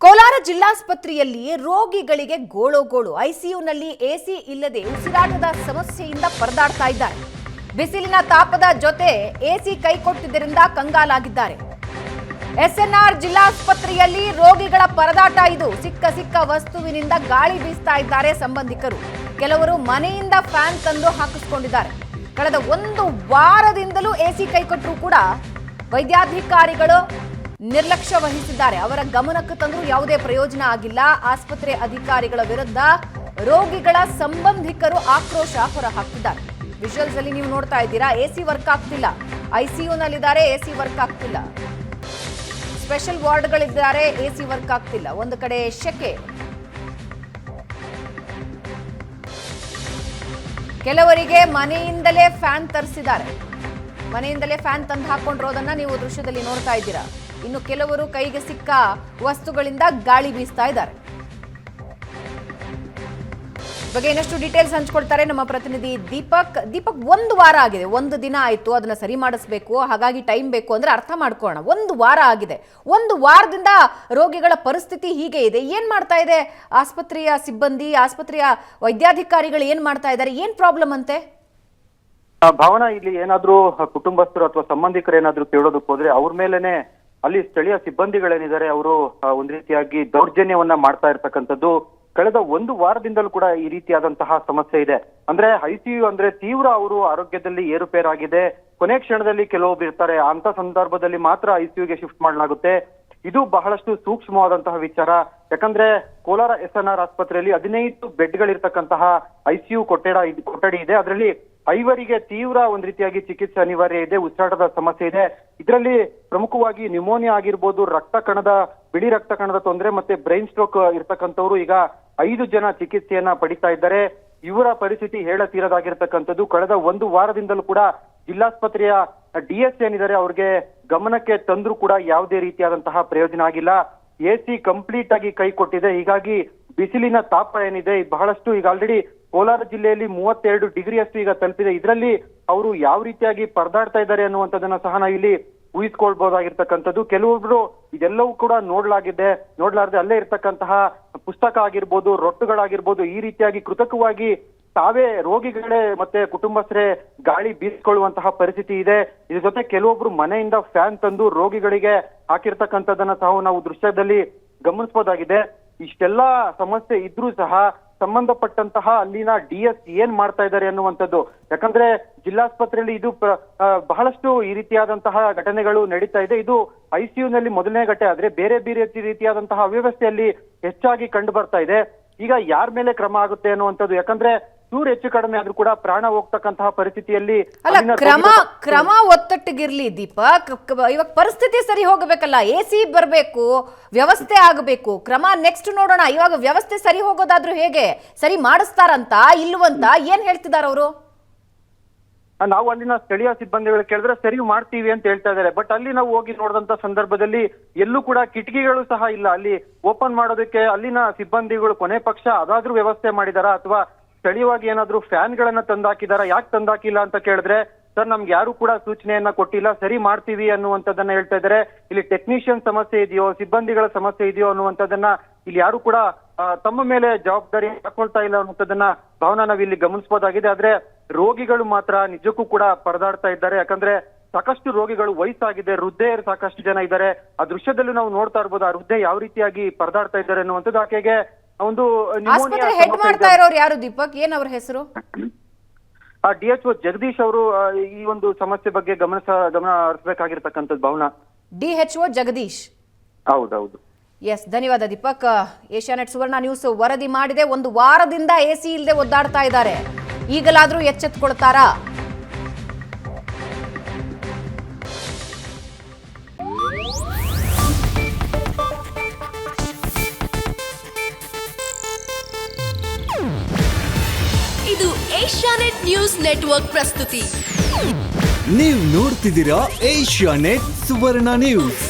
ಕೋಲಾರ ಜಿಲ್ಲಾಸ್ಪತ್ರೆಯಲ್ಲಿ ರೋಗಿಗಳಿಗೆ ಗೋಳು ಐಸಿಯುನಲ್ಲಿ ಎಸಿ ಇಲ್ಲದೆ ಉಸಿರಾಟದ ಸಮಸ್ಯೆಯಿಂದ ಪರದಾಡ್ತಾ ಇದ್ದಾರೆ. ಬಿಸಿಲಿನ ತಾಪದ ಜೊತೆ ಎಸಿ ಕೈಕೊಟ್ಟಿದ್ದರಿಂದ ಕಂಗಾಲಾಗಿದ್ದಾರೆ. ಎಸ್ಎನ್ಆರ್ ಜಿಲ್ಲಾಸ್ಪತ್ರೆಯಲ್ಲಿ ರೋಗಿಗಳ ಪರದಾಟ ಇದು. ಸಿಕ್ಕ ವಸ್ತುವಿನಿಂದ ಗಾಳಿ ಬೀಸ್ತಾ ಇದ್ದಾರೆ ಸಂಬಂಧಿಕರು. ಕೆಲವರು ಮನೆಯಿಂದ ಫ್ಯಾನ್ ತಂದು ಹಾಕಿಸಿಕೊಂಡಿದ್ದಾರೆ. ಕಳೆದ ಒಂದು ವಾರದಿಂದಲೂ ಎಸಿ ಕೈಕೊಟ್ಟರೂ ಕೂಡ ವೈದ್ಯಾಧಿಕಾರಿಗಳು ನಿರ್ಲಕ್ಷ್ಯ ವಹಿಸಿದ್ದಾರೆ. ಅವರ ಗಮನಕ್ಕೆ ತಂದರೂ ಯಾವುದೇ ಪ್ರಯೋಜನ ಆಗಿಲ್ಲ. ಆಸ್ಪತ್ರೆ ಅಧಿಕಾರಿಗಳ ವಿರುದ್ಧ ರೋಗಿಗಳ ಸಂಬಂಧಿಕರು ಆಕ್ರೋಶ ಹೊರಹಾಕಿದ್ದಾರೆ. ವಿಜುವಲ್ಸ್ ಅಲ್ಲಿ ನೀವು ನೋಡ್ತಾ ಇದ್ದೀರಾ, ಎಸಿ ವರ್ಕ್ ಆಗ್ತಿಲ್ಲ. ಐಸಿಯುನಲ್ಲಿದ್ದಾರೆ, ಎಸಿ ವರ್ಕ್ ಆಗ್ತಿಲ್ಲ. ಸ್ಪೆಷಲ್ ವಾರ್ಡ್ಗಳಿದ್ದಾರೆ, ಎಸಿ ವರ್ಕ್ ಆಗ್ತಿಲ್ಲ. ಒಂದು ಕಡೆ ಶೆಕೆ, ಕೆಲವರಿಗೆ ಮನೆಯಿಂದಲೇ ಫ್ಯಾನ್ ತರಿಸಿದ್ದಾರೆ. ಮನೆಯಿಂದಲೇ ಫ್ಯಾನ್ ತಂದು ಹಾಕೊಂಡಿರೋದನ್ನ ನೀವು ದೃಶ್ಯದಲ್ಲಿ ನೋಡ್ತಾ ಇದ್ದೀರಾ. ಇನ್ನು ಕೆಲವರು ಕೈಗೆ ಸಿಕ್ಕ ವಸ್ತುಗಳಿಂದ ಗಾಳಿ ಬೀಸ್ತಾ ಇದ್ದಾರೆ. ಬಗ್ಗೆ ಇನ್ನಷ್ಟು ಡೀಟೇಲ್ಸ್ ಹಂಚ್ಕೊಳ್ತಾರೆ ನಮ್ಮ ಪ್ರತಿನಿಧಿ ದೀಪಕ್. ಒಂದು ವಾರ ಆಗಿದೆ, ಒಂದು ದಿನ ಆಯ್ತು, ಅದನ್ನ ಸರಿ ಮಾಡಿಸ್ಬೇಕು, ಹಾಗಾಗಿ ಟೈಮ್ ಬೇಕು ಅಂದ್ರೆ ಅರ್ಥ ಮಾಡ್ಕೊಳ್ಳೋಣ. ಒಂದು ವಾರ ಆಗಿದೆ, ಒಂದು ವಾರದಿಂದ ರೋಗಿಗಳ ಪರಿಸ್ಥಿತಿ ಹೀಗೆ ಇದೆ. ಏನ್ ಮಾಡ್ತಾ ಇದೆ ಆಸ್ಪತ್ರೆಯ ಸಿಬ್ಬಂದಿ, ಆಸ್ಪತ್ರೆಯ ವೈದ್ಯಾಧಿಕಾರಿಗಳು ಏನ್ ಮಾಡ್ತಾ ಇದ್ದಾರೆ? ಏನ್ ಪ್ರಾಬ್ಲಮ್ ಅಂತೆ? ಭಾವನಾ, ಇಲ್ಲಿ ಏನಾದ್ರೂ ಕುಟುಂಬಸ್ಥರು ಅಥವಾ ಸಂಬಂಧಿಕರು ಏನಾದ್ರೂ ಕೇಳೋದಕ್ಕೆ ಹೋದ್ರೆ ಅವ್ರ ಮೇಲೆನೆ ಅಲ್ಲಿ ಸ್ಥಳೀಯ ಸಿಬ್ಬಂದಿಗಳೇನಿದ್ದಾರೆ ಅವರು ಒಂದ್ ರೀತಿಯಾಗಿ ದೌರ್ಜನ್ಯವನ್ನ ಮಾಡ್ತಾ ಇರ್ತಕ್ಕಂಥದ್ದು. ಕಳೆದ ಒಂದು ವಾರದಿಂದಲೂ ಕೂಡ ಈ ರೀತಿಯಾದಂತಹ ಸಮಸ್ಯೆ ಇದೆ. ಅಂದ್ರೆ ಐಸಿಯು ಅಂದ್ರೆ ತೀವ್ರ ಅವರು ಆರೋಗ್ಯದಲ್ಲಿ ಏರುಪೇರಾಗಿದೆ. ಕೊನೆ ಕ್ಷಣದಲ್ಲಿ ಕೆಲವೊಬ್ರು ಇರ್ತಾರೆ, ಅಂತ ಸಂದರ್ಭದಲ್ಲಿ ಮಾತ್ರ ಐಸಿಯುಗೆ ಶಿಫ್ಟ್ ಮಾಡಲಾಗುತ್ತೆ. ಇದು ಬಹಳಷ್ಟು ಸೂಕ್ಷ್ಮವಾದಂತಹ ವಿಚಾರ. ಯಾಕಂದ್ರೆ ಕೋಲಾರ ಎಸ್ಎನ್ಆರ್ ಆಸ್ಪತ್ರೆಯಲ್ಲಿ 15 ಬೆಡ್ಗಳಿರ್ತಕ್ಕಂತಹ ಐಸಿಯು ಕೊಠಡಿ ಇದೆ. ಅದರಲ್ಲಿ 5 ತೀವ್ರ ಒಂದ್ ರೀತಿಯಾಗಿ ಚಿಕಿತ್ಸೆ ಅನಿವಾರ್ಯ ಇದೆ. ಉಸಿರಾಟದ ಸಮಸ್ಯೆ ಇದೆ. ಇದರಲ್ಲಿ ಪ್ರಮುಖವಾಗಿ ನ್ಯೂಮೋನಿಯಾ ಆಗಿರ್ಬೋದು, ಬಿಳಿ ರಕ್ತ ಕಣದ ತೊಂದರೆ ಮತ್ತೆ ಬ್ರೈನ್ ಸ್ಟ್ರೋಕ್ ಇರ್ತಕ್ಕಂಥವ್ರು ಈಗ 5 ಜನ ಚಿಕಿತ್ಸೆಯನ್ನ ಪಡಿತಾ ಇದ್ದಾರೆ. ಇವರ ಪರಿಸ್ಥಿತಿ ಹೇಳತೀರದಾಗಿರ್ತಕ್ಕಂಥದ್ದು. ಕಳೆದ ಒಂದು ವಾರದಿಂದಲೂ ಕೂಡ ಜಿಲ್ಲಾಸ್ಪತ್ರೆಯ ಡಿಎಸ್ ಏನಿದ್ದಾರೆ ಅವ್ರಿಗೆ ಗಮನಕ್ಕೆ ತಂದ್ರೂ ಕೂಡ ಯಾವುದೇ ರೀತಿಯಾದಂತಹ ಪ್ರಯೋಜನ ಆಗಿಲ್ಲ. ಎಸಿ ಕಂಪ್ಲೀಟ್ ಆಗಿ ಕೈ ಕೊಟ್ಟಿದೆ. ಹೀಗಾಗಿ ಬಿಸಿಲಿನ ತಾಪ ಏನಿದೆ ಬಹಳಷ್ಟು, ಈಗ ಆಲ್ರೆಡಿ ಕೋಲಾರ ಜಿಲ್ಲೆಯಲ್ಲಿ 32 ಡಿಗ್ರಿಯಷ್ಟು ಈಗ ತಲುಪಿದೆ. ಇದರಲ್ಲಿ ಅವರು ಯಾವ ರೀತಿಯಾಗಿ ಪರದಾಡ್ತಾ ಇದ್ದಾರೆ ಅನ್ನುವಂಥದ್ದನ್ನ ಸಹ ನಾವು ಇಲ್ಲಿ ಊಹಿಸ್ಕೊಳ್ಬಹುದಾಗಿರ್ತಕ್ಕಂಥದ್ದು. ಕೆಲವೊಬ್ರು ಇದೆಲ್ಲವೂ ಕೂಡ ನೋಡ್ಲಾರ್ದೆ ಅಲ್ಲೇ ಇರ್ತಕ್ಕಂತಹ ಪುಸ್ತಕ ಆಗಿರ್ಬೋದು, ರೊಟ್ಟುಗಳಾಗಿರ್ಬೋದು, ಈ ರೀತಿಯಾಗಿ ಕೃತಕವಾಗಿ ತಾವೇ ರೋಗಿಗಳೇ ಮತ್ತೆ ಕುಟುಂಬಸ್ಥರೇ ಗಾಳಿ ಬೀಸ್ಕೊಳ್ಳುವಂತಹ ಪರಿಸ್ಥಿತಿ ಇದೆ. ಇದ್ರ ಜೊತೆ ಕೆಲವೊಬ್ರು ಮನೆಯಿಂದ ಫ್ಯಾನ್ ತಂದು ರೋಗಿಗಳಿಗೆ ಹಾಕಿರ್ತಕ್ಕಂಥದ್ದನ್ನ ಸಹ ನಾವು ದೃಶ್ಯದಲ್ಲಿ ಗಮನಿಸಬಹುದಾಗಿದೆ. ಇಷ್ಟೆಲ್ಲಾ ಸಮಸ್ಯೆ ಇದ್ರೂ ಸಹ ಸಂಬಂಧಪಟ್ಟಂತಹ ಅಲ್ಲಿನ ಡಿಎಸ್ ಏನ್ ಮಾಡ್ತಾ ಇದ್ದಾರೆ ಅನ್ನುವಂಥದ್ದು. ಯಾಕಂದ್ರೆ ಜಿಲ್ಲಾಸ್ಪತ್ರೆಯಲ್ಲಿ ಇದು ಬಹಳಷ್ಟು ಈ ರೀತಿಯಾದಂತಹ ಘಟನೆಗಳು ನಡೀತಾ ಇದೆ. ಇದು ಐಸಿಯುನಲ್ಲಿ ಮೊದಲನೇ ಘಟನೆ ಆದ್ರೆ ಬೇರೆ ರೀತಿಯಾದಂತಹ ಅವ್ಯವಸ್ಥೆಯಲ್ಲಿ ಹೆಚ್ಚಾಗಿ ಕಂಡು ಬರ್ತಾ ಇದೆ. ಈಗ ಯಾರ ಮೇಲೆ ಕ್ರಮ ಆಗುತ್ತೆ ಅನ್ನುವಂಥದ್ದು. ಯಾಕಂದ್ರೆ ಚೂರು ಹೆಚ್ಚು ಕಡಿಮೆ ಆದ್ರೂ ಕೂಡ ಪ್ರಾಣ ಹೋಗ್ತಕ್ಕಂತಹ ಪರಿಸ್ಥಿತಿಯಲ್ಲಿ ಕ್ರಮ ಒತ್ತಟ್ಟಿಗಿರ್ಲಿ ದೀಪಕ್. ಇವಾಗ ಪರಿಸ್ಥಿತಿ ಸರಿ ಹೋಗಬೇಕಲ್ಲ, ಎಸಿ ಬರ್ಬೇಕು, ವ್ಯವಸ್ಥೆ ಆಗಬೇಕು, ಕ್ರಮ ನೆಕ್ಸ್ಟ್ ನೋಡೋಣ. ಇವಾಗ ವ್ಯವಸ್ಥೆ ಸರಿ ಹೋಗೋದಾದ್ರೂ ಹೇಗೆ? ಸರಿ ಮಾಡಿಸ್ತಾರಂತ ಇಲ್ವಂತ ಏನ್ ಹೇಳ್ತಿದಾರ ಅವರು? ನಾವು ಅಲ್ಲಿನ ಸ್ಥಳೀಯ ಸಿಬ್ಬಂದಿಗಳು ಕೇಳಿದ್ರೆ ಸರಿ ಮಾಡ್ತೀವಿ ಅಂತ ಹೇಳ್ತಾ ಇದ್ದಾರೆ. ಬಟ್ ಅಲ್ಲಿ ನಾವು ಹೋಗಿ ನೋಡಿದಂತ ಸಂದರ್ಭದಲ್ಲಿ ಎಲ್ಲೂ ಕೂಡ ಕಿಟಕಿಗಳು ಸಹ ಇಲ್ಲ. ಅಲ್ಲಿ ಓಪನ್ ಮಾಡೋದಕ್ಕೆ ಅಲ್ಲಿನ ಸಿಬ್ಬಂದಿಗಳು ಕೊನೆ ಪಕ್ಷ ಅದಾದ್ರೂ ವ್ಯವಸ್ಥೆ ಮಾಡಿದಾರ ಅಥವಾ ಸ್ಥಳೀಯವಾಗಿ ಏನಾದ್ರೂ ಫ್ಯಾನ್ ಗಳನ್ನ ತಂದಾಕಿದಾರ? ಯಾಕೆ ತಂದಾಕಿಲ್ಲ ಅಂತ ಕೇಳಿದ್ರೆ, ಸರ್ ನಮ್ಗೆ ಯಾರು ಕೂಡ ಸೂಚನೆಯನ್ನ ಕೊಟ್ಟಿಲ್ಲ, ಸರಿ ಮಾಡ್ತೀವಿ ಅನ್ನುವಂಥದ್ದನ್ನ ಹೇಳ್ತಾ ಇದ್ದಾರೆ. ಇಲ್ಲಿ ಟೆಕ್ನಿಷಿಯನ್ ಸಮಸ್ಯೆ ಇದೆಯೋ, ಸಿಬ್ಬಂದಿಗಳ ಸಮಸ್ಯೆ ಇದೆಯೋ ಅನ್ನುವಂಥದ್ದನ್ನ ಇಲ್ಲಿ ಯಾರು ಕೂಡ ತಮ್ಮ ಮೇಲೆ ಜವಾಬ್ದಾರಿ ಹಾಕೊಳ್ತಾ ಇಲ್ಲ ಅನ್ನುವಂಥದ್ದನ್ನ ಭಾವನಾ ನಾವು ಇಲ್ಲಿ ಗಮನಿಸಬಹುದಾಗಿದೆ. ಆದ್ರೆ ರೋಗಿಗಳು ಮಾತ್ರ ನಿಜಕ್ಕೂ ಕೂಡ ಪರದಾಡ್ತಾ ಇದ್ದಾರೆ. ಯಾಕಂದ್ರೆ ಸಾಕಷ್ಟು ರೋಗಿಗಳು, ವಯಸ್ಸಾಗಿದೆ, ವೃದ್ಧೆಯರು ಸಾಕಷ್ಟು ಜನ ಇದ್ದಾರೆ. ಆ ದೃಶ್ಯದಲ್ಲೂ ನಾವು ನೋಡ್ತಾ ಇರ್ಬೋದು ಆ ವೃದ್ಧೆ ಯಾವ ರೀತಿಯಾಗಿ ಪರದಾಡ್ತಾ ಇದ್ದಾರೆ ಅನ್ನುವಂಥದ್ದು. ಆಕೆಗೆ ಒಂದು ಹೆಡ್ ಮಾಡ್ತಾ ಇರೋರು ಯಾರು ದೀಪಕ್? ಏನ್ ಅವ್ರ ಹೆಸರು? DHO ಜಗದೀಶ್ ಅವರು ಈ ಒಂದು ಸಮಸ್ಯೆ ಬಗ್ಗೆ ಗಮನ ಹರಿಸಬೇಕಾಗಿರ್ತಕ್ಕಂಥದ್ದು ಭಾವನಾ. DHO ಜಗದೀಶ್. ಹೌದೌದು. ಎಸ್, ಧನ್ಯವಾದ ದೀಪಕ್. ಏಷ್ಯಾನೆಟ್ ಸುವರ್ಣ ನ್ಯೂಸ್ ವರದಿ ಮಾಡಿದೆ. ಒಂದು ವಾರದಿಂದ ಎಸಿ ಇಲ್ಲದೆ ಒದ್ದಾಡ್ತಾ ಇದ್ದಾರೆ. ಈಗಲಾದ್ರೂ ಎಚ್ಚೆತ್ತುಕೊಳ್ತಾರಾ? ಇದು ಏಷ್ಯಾನೆಟ್ ನ್ಯೂಸ್ ನೆಟ್ವರ್ಕ್ ಪ್ರಸ್ತುತಿ. ನೀವು ನೋಡ್ತಿದ್ದೀರಾ ಏಷ್ಯಾನೆಟ್ ಸುವರ್ಣ ನ್ಯೂಸ್.